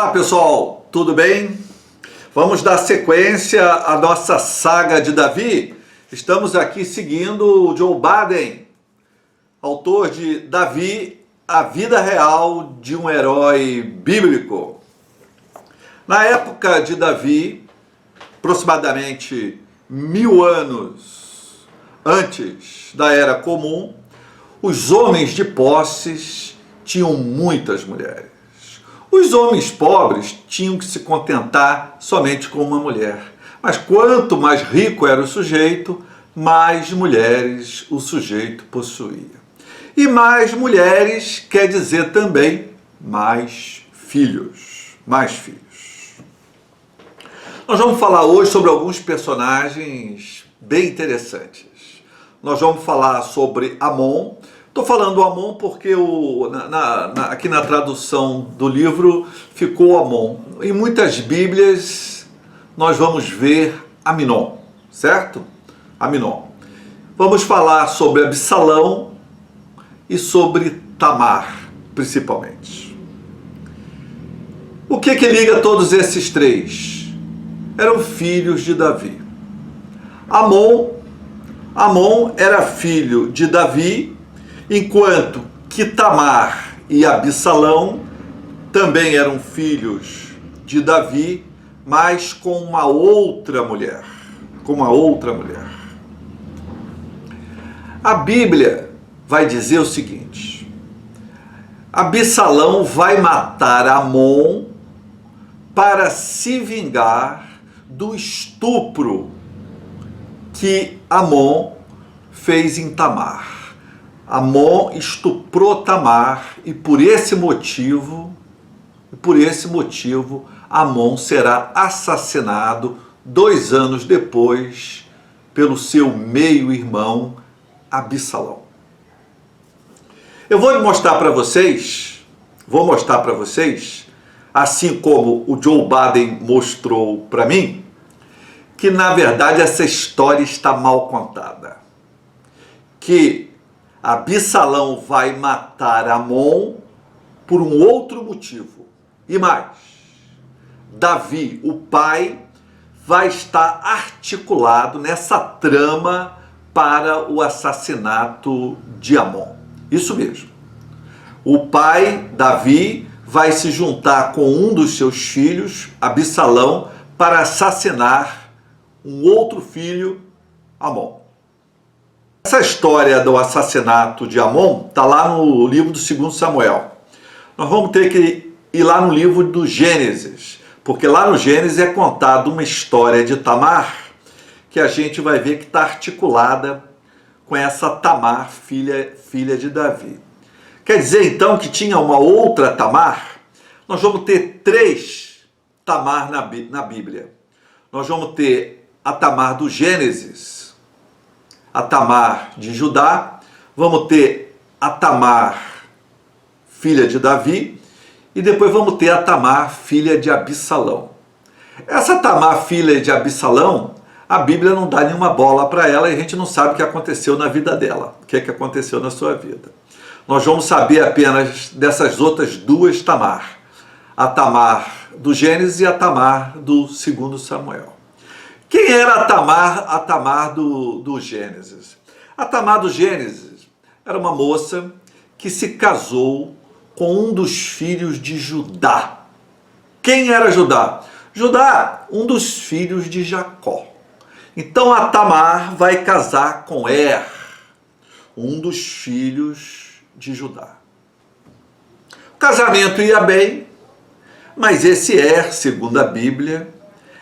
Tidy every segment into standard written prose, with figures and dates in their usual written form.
Olá pessoal, tudo bem? Vamos dar sequência à nossa saga de Davi. Estamos aqui seguindo o Joe Biden, autor de Davi, a vida real de um herói bíblico. Na época de Davi, aproximadamente 1000 anos antes da Era Comum, os homens de posses tinham muitas mulheres. Os homens pobres tinham que se contentar somente com uma mulher. Mas quanto mais rico era o sujeito, mais mulheres o sujeito possuía. E mais mulheres quer dizer também mais filhos. Mais filhos. Nós vamos falar hoje sobre alguns personagens bem interessantes. Nós vamos falar sobre Amon. Estou falando Amon porque aqui na tradução do livro ficou Amon. Em muitas Bíblias nós vamos ver Aminon, certo? Aminon. Vamos falar sobre Absalão e sobre Tamar, principalmente. O que liga todos esses três? Eram filhos de Davi. Amon era filho de Davi, enquanto que Tamar e Absalão também eram filhos de Davi, mas com uma outra mulher. A Bíblia vai dizer o seguinte: Absalão vai matar Amon para se vingar do estupro que Amon fez em Tamar. Amon estuprou Tamar e por esse motivo, Amon será assassinado 2 anos depois pelo seu meio-irmão Absalão. Eu vou mostrar para vocês, assim como o Joe Biden mostrou para mim, que na verdade essa história está mal contada. Que Absalão vai matar Amon por um outro motivo. E mais, Davi, o pai, vai estar articulado nessa trama para o assassinato de Amon. Isso mesmo. O pai, Davi, vai se juntar com um dos seus filhos, Absalão, para assassinar um outro filho, Amon. Essa história do assassinato de Amon está lá no livro do 2 Samuel. Nós vamos ter que ir lá no livro do Gênesis, porque lá no Gênesis é contada uma história de Tamar, que a gente vai ver que está articulada com essa Tamar, filha de Davi. Quer dizer então que tinha uma outra Tamar? Nós vamos ter 3 Tamar na Bíblia. Nós vamos ter a Tamar do Gênesis, a Tamar de Judá, vamos ter a Tamar, filha de Davi, e depois vamos ter a Tamar, filha de Absalão. Essa Tamar, filha de Absalão, a Bíblia não dá nenhuma bola para ela e a gente não sabe o que aconteceu na vida dela, o que aconteceu na sua vida. Nós vamos saber apenas dessas outras 2 Tamar, a Tamar do Gênesis e a Tamar do 2 Samuel. Quem era a Tamar do Gênesis? A Tamar do Gênesis era uma moça que se casou com um dos filhos de Judá. Quem era Judá? Judá, um dos filhos de Jacó. Então a Tamar vai casar com um dos filhos de Judá. O casamento ia bem, mas esse segundo a Bíblia,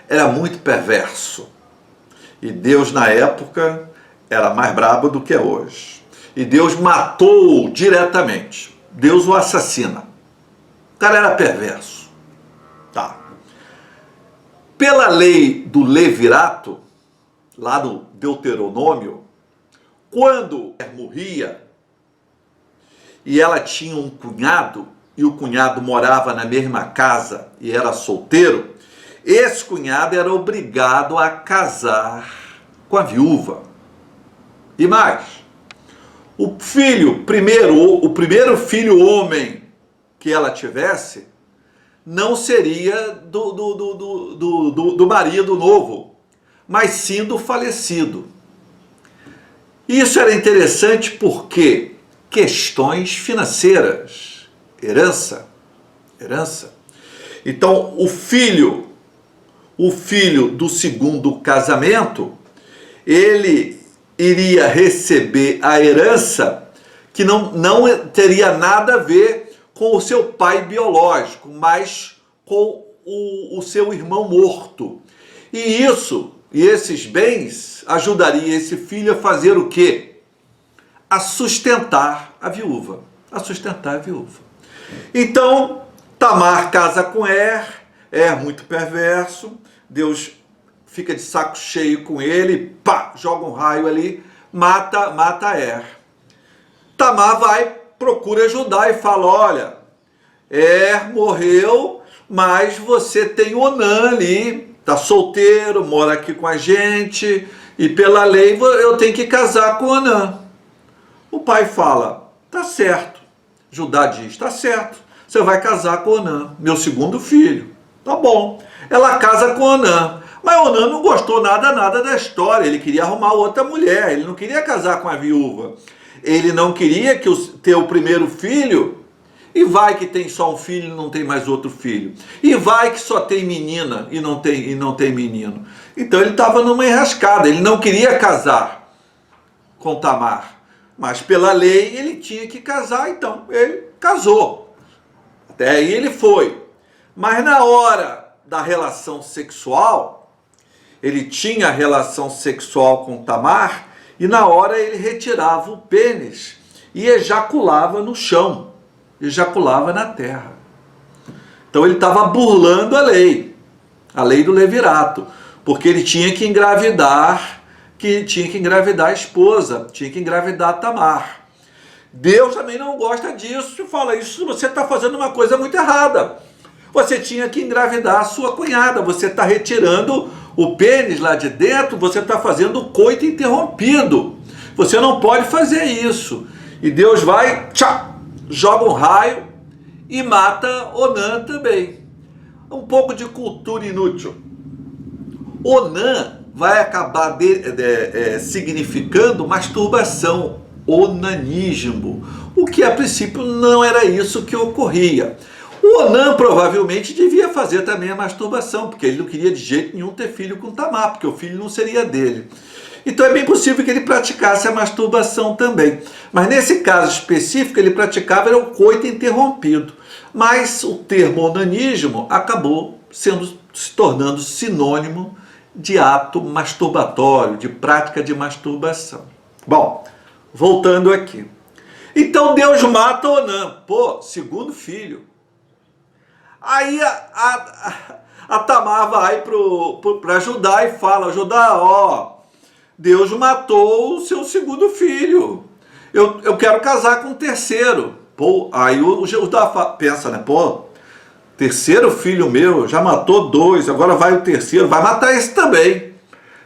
era muito perverso. E Deus, na época, era mais brabo do que é hoje. E Deus matou diretamente. Deus o assassina. O cara era perverso. Tá. Pela lei do levirato, lá no Deuteronômio, quando morria e ela tinha um cunhado, e o cunhado morava na mesma casa e era solteiro, esse cunhado era obrigado a casar com a viúva. E mais, o primeiro filho homem que ela tivesse, não seria do marido novo, mas sim do falecido. Isso era interessante porque questões financeiras, herança. Então, o filho do segundo casamento, ele iria receber a herança que não teria nada a ver com o seu pai biológico, mas com o seu irmão morto. E esses bens ajudaria esse filho a fazer o quê? A sustentar a viúva. Então, Tamar casa com muito perverso, Deus fica de saco cheio com ele, pá, joga um raio ali, mata Tamar vai, procura Judá e fala, olha, morreu, mas você tem Onã ali, tá solteiro, mora aqui com a gente, e pela lei eu tenho que casar com Onã. O pai fala, tá certo. Judá diz, tá certo, você vai casar com Onã, meu segundo filho. Tá bom. Ela casa com Onã. Mas Onã não gostou nada da história, ele queria arrumar outra mulher, ele não queria casar com a viúva. Ele não queria ter o primeiro filho, e vai que tem só um filho e não tem mais outro filho. E vai que só tem menina e não tem menino. Então ele estava numa enrascada, ele não queria casar com Tamar. Mas pela lei ele tinha que casar, então ele casou. Até aí ele foi. Mas na hora da relação sexual, ele tinha relação sexual com Tamar, e na hora ele retirava o pênis e ejaculava no chão, ejaculava na terra. Então ele estava burlando a lei do levirato, porque ele tinha que engravidar a esposa, tinha que engravidar Tamar. Deus também não gosta disso e fala, isso você está fazendo uma coisa muito errada. Você tinha que engravidar a sua cunhada, você está retirando o pênis lá de dentro, você está fazendo o coito interrompido. Você não pode fazer isso. E Deus vai, joga um raio e mata Onã também. Um pouco de cultura inútil. Onã vai acabar significando masturbação, onanismo, o que a princípio não era isso que ocorria. O Onã provavelmente devia fazer também a masturbação, porque ele não queria de jeito nenhum ter filho com Tamar, porque o filho não seria dele. Então é bem possível que ele praticasse a masturbação também. Mas nesse caso específico, ele praticava o coito interrompido. Mas o termo onanismo acabou se tornando sinônimo de ato masturbatório, de prática de masturbação. Bom, voltando aqui. Então Deus mata Onã, segundo filho. Aí a Tamar vai para Judá e fala, Judá, Deus matou o seu segundo filho. Eu quero casar com o terceiro. Aí o Judá pensa, né? Terceiro filho meu, já matou 2, agora vai o terceiro, vai matar esse também.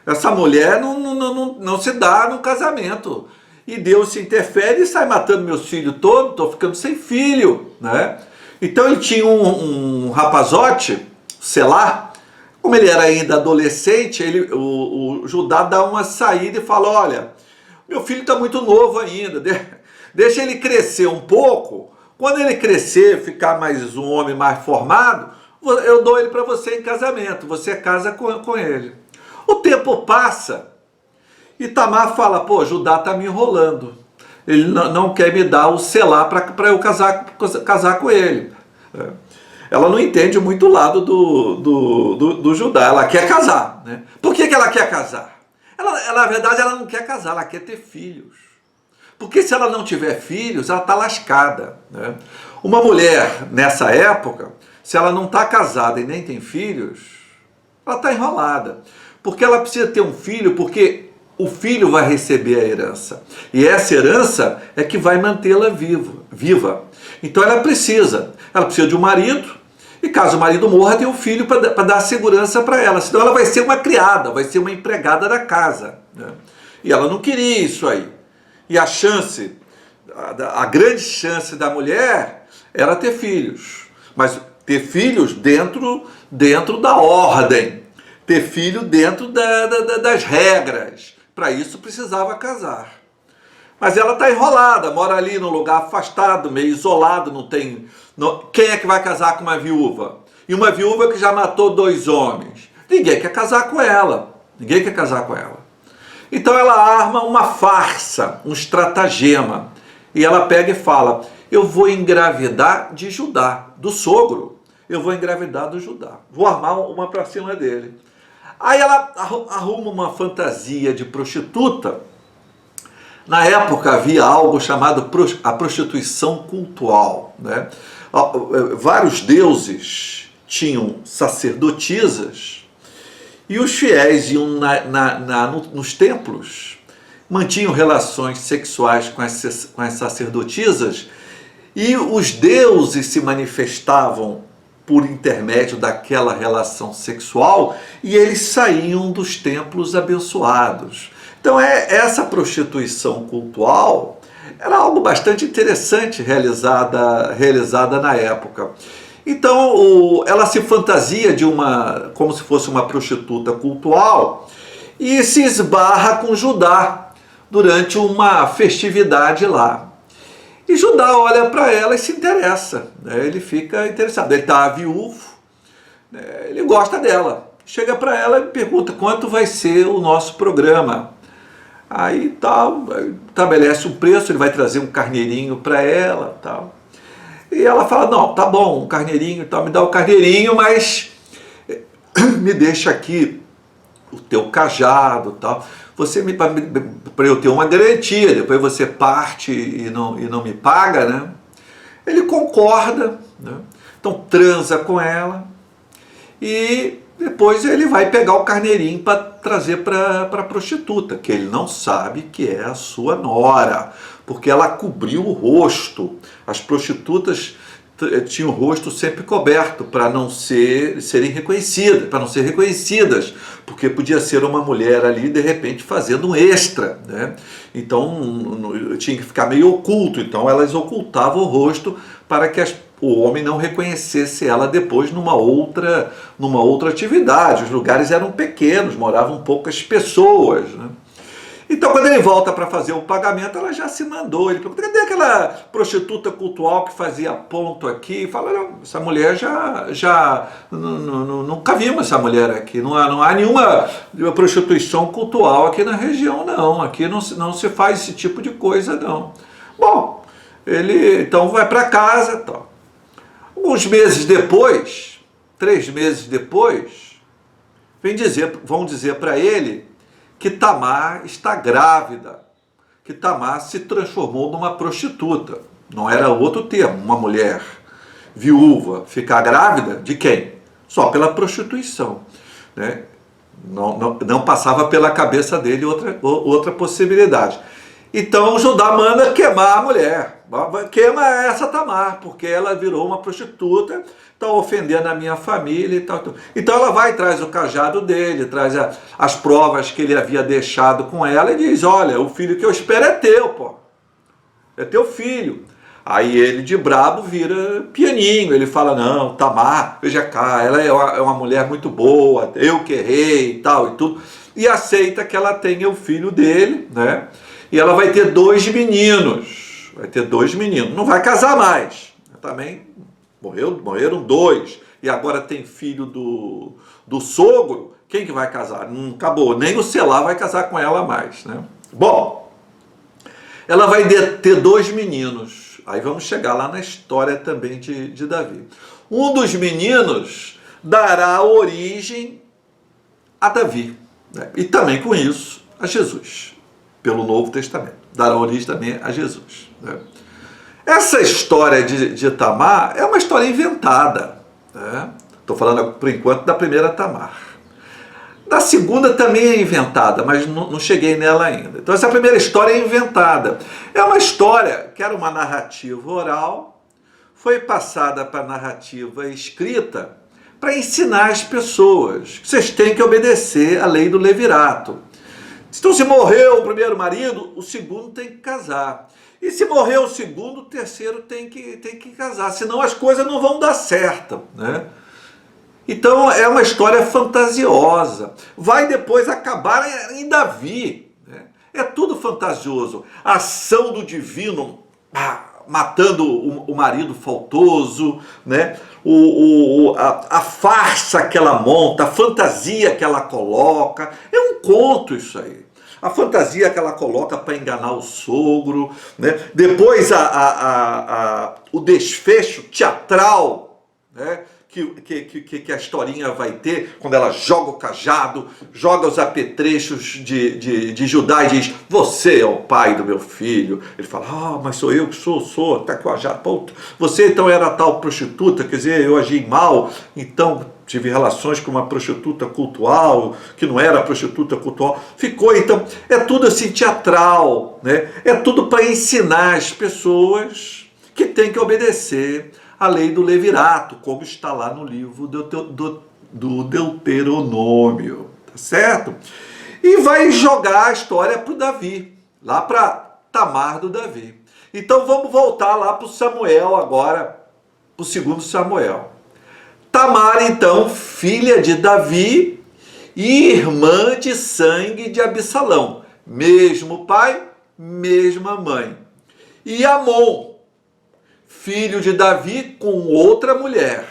Essa mulher não se dá no casamento. E Deus se interfere e sai matando meus filhos todos, estou ficando sem filho, né? Então ele tinha um rapazote, Selá, como ele era ainda adolescente, o Judá dá uma saída e fala, olha, meu filho está muito novo ainda, deixa ele crescer um pouco, quando ele crescer, ficar mais um homem mais formado, eu dou ele para você em casamento, você casa com ele. O tempo passa e Tamar fala, Judá está me enrolando. Ele não quer me dar o Selá para eu casar com ele. Ela não entende muito o lado do Judá, ela quer casar. Né? Por que ela quer casar? Na verdade, ela não quer casar, ela quer ter filhos. Porque se ela não tiver filhos, ela está lascada. Né? Uma mulher, nessa época, se ela não está casada e nem tem filhos, ela está enrolada. Porque ela precisa ter um filho, porque o filho vai receber a herança. E essa herança é que vai mantê-la viva. Então ela precisa de um marido, e caso o marido morra, tem um filho para dar segurança para ela. Senão ela vai ser uma criada, vai ser uma empregada da casa. Né? E ela não queria isso aí. E a grande chance da mulher era ter filhos. Mas ter filhos dentro da ordem, ter filho dentro das regras. Para isso precisava casar. Mas ela está enrolada, mora ali num lugar afastado, meio isolado, não tem... Quem é que vai casar com uma viúva? E uma viúva que já matou 2 homens. Ninguém quer casar com ela. Ninguém quer casar com ela. Então ela arma uma farsa, um estratagema. E ela pega e fala, eu vou engravidar de Judá, do sogro. Eu vou engravidar do Judá. Vou armar uma para cima dele. Aí ela arruma uma fantasia de prostituta. Na época havia algo chamado a prostituição cultual, né? Vários deuses tinham sacerdotisas e os fiéis iam nos templos, mantinham relações sexuais com as sacerdotisas e os deuses se manifestavam por intermédio daquela relação sexual e eles saíam dos templos abençoados. Então essa prostituição cultual era algo bastante interessante realizada na época. Então ela se fantasia como se fosse uma prostituta cultual e se esbarra com Judá durante uma festividade lá. E Judá olha para ela e se interessa, né? Ele fica interessado, ele está viúvo, né? Ele gosta dela. Chega para ela e pergunta quanto vai ser o nosso programa. Aí tal, estabelece um preço, ele vai trazer um carneirinho para ela, tal. E ela fala, não, tá bom, um carneirinho, tal, me dá o carneirinho, mas me deixa aqui o teu cajado, tal. Você para eu ter uma garantia, depois você parte e não me paga, né? Ele concorda, né? Então transa com ela e depois ele vai pegar o carneirinho para trazer para a prostituta, que ele não sabe que é a sua nora, porque ela cobriu o rosto. As prostitutas tinham o rosto sempre coberto para não serem reconhecidas, para não ser reconhecidas, porque podia ser uma mulher ali de repente fazendo um extra, né? Então tinha que ficar meio oculto, então elas ocultavam o rosto para que o homem não reconhecesse ela depois numa outra atividade. Os lugares eram pequenos, moravam poucas pessoas, né? Então, quando ele volta para fazer o pagamento, ela já se mandou. Ele pergunta, cadê aquela prostituta cultual que fazia ponto aqui? Fala, não, essa mulher nunca vimos essa mulher aqui. Não há nenhuma prostituição cultual aqui na região, não. Aqui não se faz esse tipo de coisa, não. Bom, ele então vai para casa, tal. Alguns meses depois, 3 meses depois, vão dizer para ele que Tamar está grávida, que Tamar se transformou numa prostituta. Não era outro termo, uma mulher viúva ficar grávida de quem? Só pela prostituição, né? Não passava pela cabeça dele outra possibilidade. Então Judá manda queimar a mulher, queima essa Tamar, porque ela virou uma prostituta, está ofendendo a minha família e tal. Então ela vai e traz o cajado dele, traz as provas que ele havia deixado com ela e diz, olha, o filho que eu espero é teu, pô. É teu filho. Aí ele de brabo vira pianinho, ele fala, não, Tamar, veja cá, ela é uma mulher muito boa, eu que errei e tal e tudo. E aceita que ela tenha o filho dele, né? E ela vai ter 2 meninos, não vai casar mais. Também morreram 2, e agora tem filho do sogro, quem que vai casar? Não acabou, nem o Selá vai casar com ela mais, né? Bom, ela vai ter 2 meninos, aí vamos chegar lá na história também de Davi. Um dos meninos dará origem a Davi, né? E também com isso a Jesus. Pelo Novo Testamento, dará origem também a Jesus, né? Essa história de Tamar é uma história inventada, né? Estou falando por enquanto da primeira Tamar. Da segunda também é inventada, mas não cheguei nela ainda. Então essa primeira história é inventada. É uma história que era uma narrativa oral, foi passada para narrativa escrita para ensinar as pessoas que vocês têm que obedecer à lei do levirato. Então, se morreu o primeiro marido, o segundo tem que casar. E se morrer o segundo, o terceiro tem que casar, senão as coisas não vão dar certo, né? Então é uma história fantasiosa. Vai depois acabar em Davi, né? É tudo fantasioso. A ação do divino, matando o marido faltoso, né? A farsa que ela monta, a fantasia que ela coloca. É um conto isso aí. A fantasia que ela coloca para enganar o sogro, né? Depois o desfecho teatral, né? Que a historinha vai ter, quando ela joga o cajado, joga os apetrechos de Judá e diz: você é o pai do meu filho. Ele fala: mas sou eu que sou, tá com o cajado. Pô, você então era tal prostituta, quer dizer, eu agi mal, então tive relações com uma prostituta cultual, que não era prostituta cultual. Ficou, então, é tudo assim teatral, né? É tudo para ensinar as pessoas que tem que obedecer a lei do levirato, como está lá no livro do Deuteronômio, tá certo? E vai jogar a história para o Davi, lá para Tamar do Davi. Então vamos voltar lá para o Samuel agora, para o segundo Samuel. Tamar, então, filha de Davi e irmã de sangue de Absalão, mesmo pai, mesma mãe. E Amon, filho de Davi com outra mulher.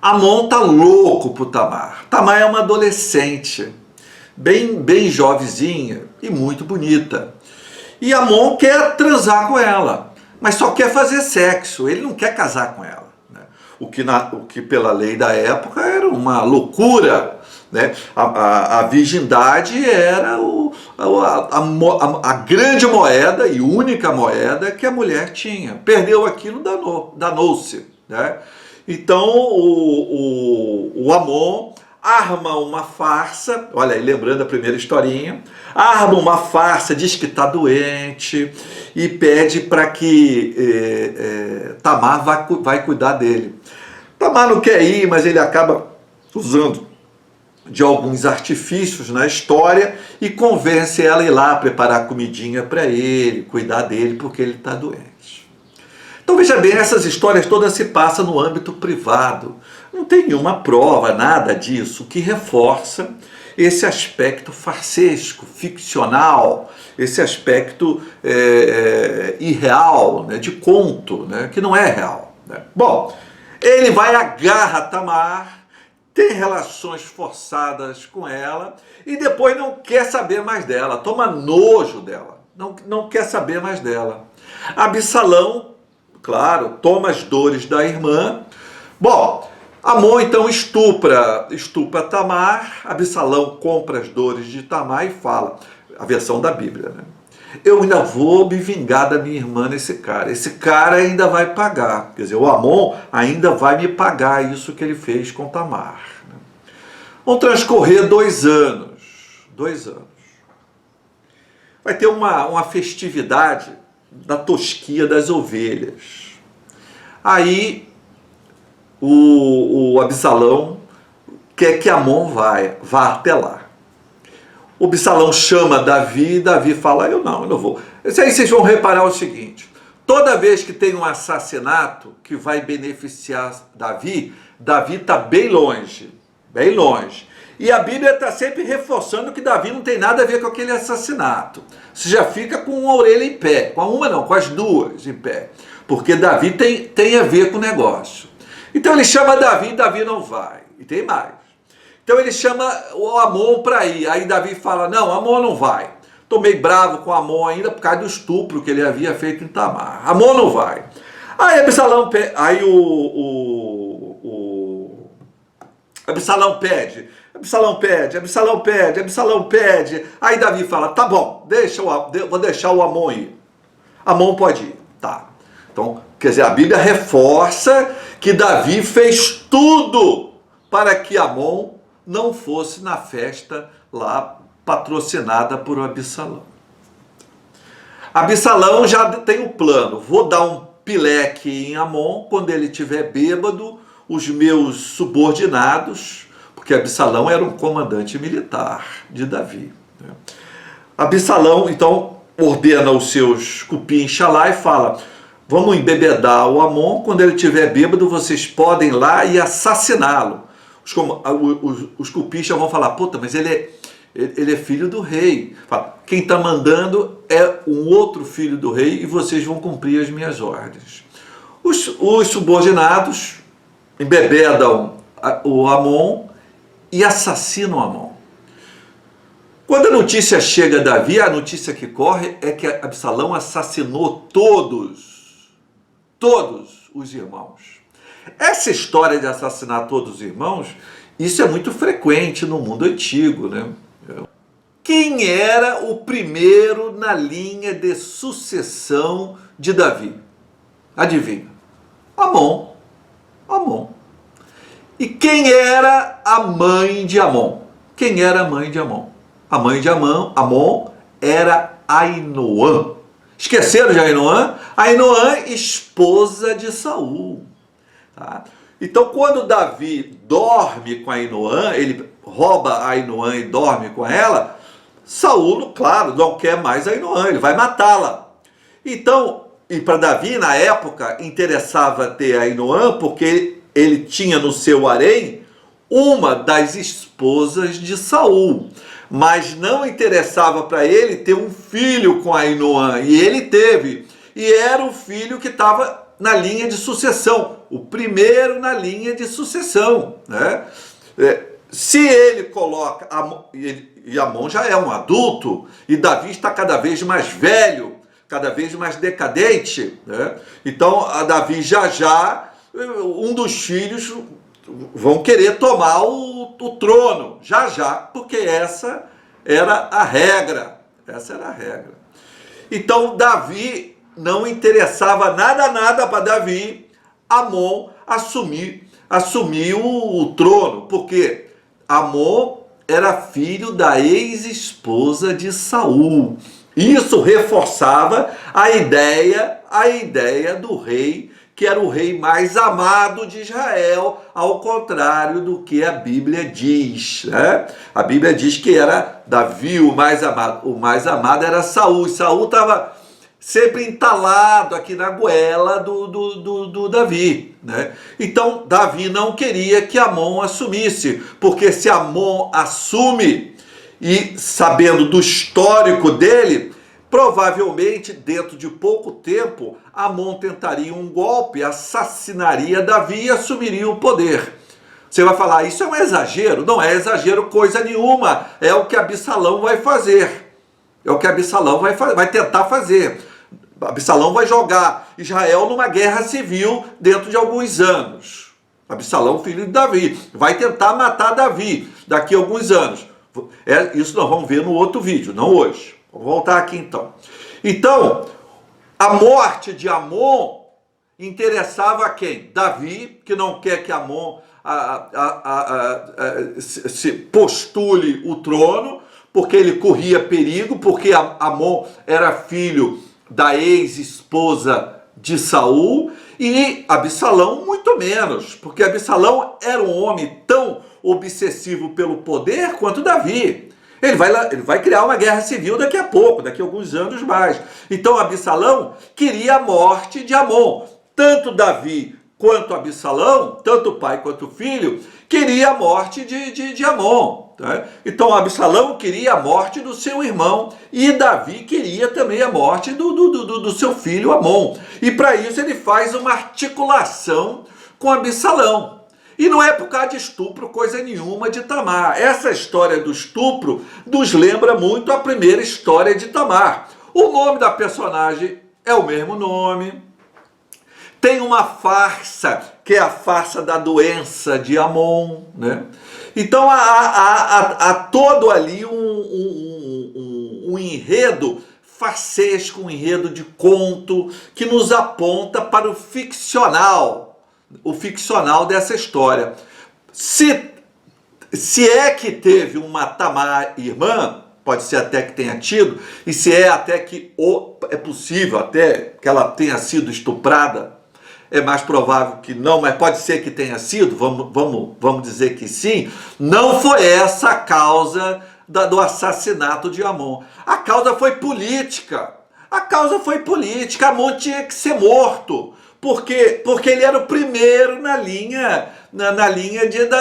Amon tá louco por Tamar. Tamar é uma adolescente, bem jovenzinha e muito bonita. E Amon quer transar com ela, mas só quer fazer sexo, ele não quer casar com ela, né? O que pela lei da época era uma loucura, né? A virgindade era a grande moeda e única moeda que a mulher tinha. Perdeu aquilo, danou-se, né? Então o Amon arma uma farsa, olha aí, lembrando a primeira historinha, arma uma farsa, diz que está doente e pede para que Tamar vai cuidar dele. Tamar não quer ir, mas ele acaba usando de alguns artifícios na história e convence ela a ir lá preparar comidinha para ele, cuidar dele, porque ele está doente. Então veja bem, essas histórias todas se passam no âmbito privado. Não tem nenhuma prova, nada disso, que reforça esse aspecto farsesco, ficcional, esse aspecto irreal, né, de conto, né, que não é real, né? Bom, ele vai agarra Tamar, tem relações forçadas com ela e depois não quer saber mais dela, toma nojo dela, não quer saber mais dela. Absalão, claro, toma as dores da irmã. Bom, Amon então estupra Tamar, Absalão compra as dores de Tamar e fala, a versão da Bíblia, né? Eu ainda vou me vingar da minha irmã nesse cara. Esse cara ainda vai pagar. Quer dizer, o Amon ainda vai me pagar isso que ele fez com Tamar. Vão transcorrer 2 anos. 2 anos. Vai ter uma festividade da tosquia das ovelhas. Aí o Absalão quer que Amon vá até lá. O Absalão chama Davi e Davi fala, eu não vou. Aí vocês vão reparar o seguinte, toda vez que tem um assassinato que vai beneficiar Davi está bem longe. E a Bíblia está sempre reforçando que Davi não tem nada a ver com aquele assassinato. Você já fica com uma orelha em pé, com uma não, com as duas em pé. Porque Davi tem a ver com o negócio. Então ele chama Davi e Davi não vai. E tem mais. Então ele chama o Amon para ir. Aí Davi fala, não, Amon não vai. Estou meio bravo com Amon ainda por causa do estupro que ele havia feito em Tamar. Amon não vai. Aí Absalão pede. Absalão pede. Aí Davi fala, tá bom, vou deixar o Amon ir. Amon pode ir, tá. Então, quer dizer, a Bíblia reforça que Davi fez tudo para que Amon não fosse na festa lá patrocinada por Absalão. Absalão já tem um plano, vou dar um pileque em Amon, quando ele estiver bêbado, os meus subordinados, porque Absalão era um comandante militar de Davi, né? Absalão, então, ordena os seus cupins lá e fala: vamos embebedar o Amon, quando ele estiver bêbado, vocês podem ir lá e assassiná-lo. Os cupins vão falar: puta, mas ele é filho do rei. Fala: quem está mandando é um outro filho do rei e vocês vão cumprir as minhas ordens. Os subordinados embebedam o Amon e assassinam o Amon. Quando a notícia chega a Davi, a notícia que corre é que Absalão assassinou todos os irmãos. Essa história de assassinar todos os irmãos, isso é muito frequente no mundo antigo, né? Quem era o primeiro na linha de sucessão de Davi? Adivinha? Amon. E quem era a mãe de Amon? Quem era a mãe de Amon? A mãe de Amon era Ainoã. Esqueceram de Ainoã? Ainoã, esposa de Saul. Tá? Então, quando Davi dorme com Ainoã, ele rouba Ainoã e dorme com ela, Saul, claro, não quer mais Ainoã, ele vai matá-la. Então, e para Davi, na época, interessava ter Ainoã, porque ele tinha no seu harém uma das esposas de Saul. Mas não interessava para ele ter um filho com Ainoã, e ele teve. E era o filho que estava na linha de sucessão, o primeiro na linha de sucessão, né? Se ele coloca, e Amon já é um adulto, e Davi está cada vez mais velho, cada vez mais decadente, né? Então, a Davi um dos filhos vão querer tomar o trono, porque essa era a regra. Então, Davi não interessava nada para Davi, Amon assumir o trono, porque Amon era filho da ex-esposa de Saul. Isso reforçava a ideia do rei, que era o rei mais amado de Israel, ao contrário do que a Bíblia diz, né? A Bíblia diz que era Davi o mais amado era Saul, e Saul estava sempre entalado aqui na goela do Davi, né? Então, Davi não queria que Amon assumisse, porque se Amon assume, e sabendo do histórico dele, provavelmente, dentro de pouco tempo, Amon tentaria um golpe, assassinaria Davi e assumiria o poder. Você vai falar: isso é um exagero? Não é exagero coisa nenhuma. É o que Absalão vai fazer. É o que Absalão vai tentar fazer. Absalão vai jogar Israel numa guerra civil dentro de alguns anos. Absalão, filho de Davi, vai tentar matar Davi daqui a alguns anos. Isso nós vamos ver no outro vídeo, não hoje. Vou voltar aqui então. Então, a morte de Amon interessava a quem? Davi, que não quer que Amon se postule o trono, porque ele corria perigo, porque Amon era filho da ex-esposa de Saul, e Absalão muito menos, porque Absalão era um homem tão obsessivo pelo poder quanto Davi. Ele vai criar uma guerra civil daqui a pouco, daqui a alguns anos mais. Então Absalão queria a morte de Amon. Tanto Davi quanto Absalão, tanto o pai quanto o filho, queria a morte de Amon. Tá? Então Absalão queria a morte do seu irmão, e Davi queria também a morte do seu filho Amon. E para isso ele faz uma articulação com Absalão. E não é por causa de estupro coisa nenhuma de Tamar. Essa história do estupro nos lembra muito a primeira história de Tamar. O nome da personagem é o mesmo nome. Tem uma farsa, que é a farsa da doença de Amon, né? Então há todo ali um enredo farsesco, um enredo de conto, que nos aponta para o ficcional dessa história. Se é que teve uma Tamar irmã, pode ser até que tenha tido, e se é até que é possível até que ela tenha sido estuprada, é mais provável que não, mas pode ser que tenha sido, vamos dizer que sim. Não foi essa a causa do assassinato de Amon. A causa foi política. A causa foi política. Amon tinha que ser morto. Porque ele era o primeiro na linha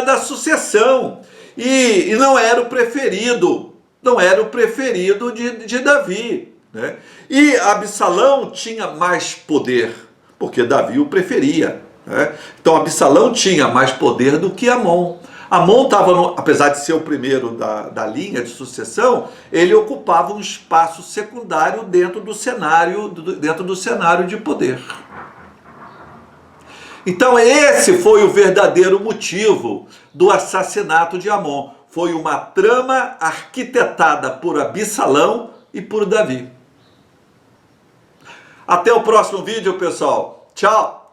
da sucessão. E não era o preferido. Não era o preferido de Davi, né? E Absalão tinha mais poder, porque Davi o preferia, né? Então Absalão tinha mais poder do que Amon. Amon estava, apesar de ser o primeiro da linha de sucessão, ele ocupava um espaço secundário dentro do cenário de poder. Então esse foi o verdadeiro motivo do assassinato de Amon. Foi uma trama arquitetada por Absalão e por Davi. Até o próximo vídeo, pessoal. Tchau!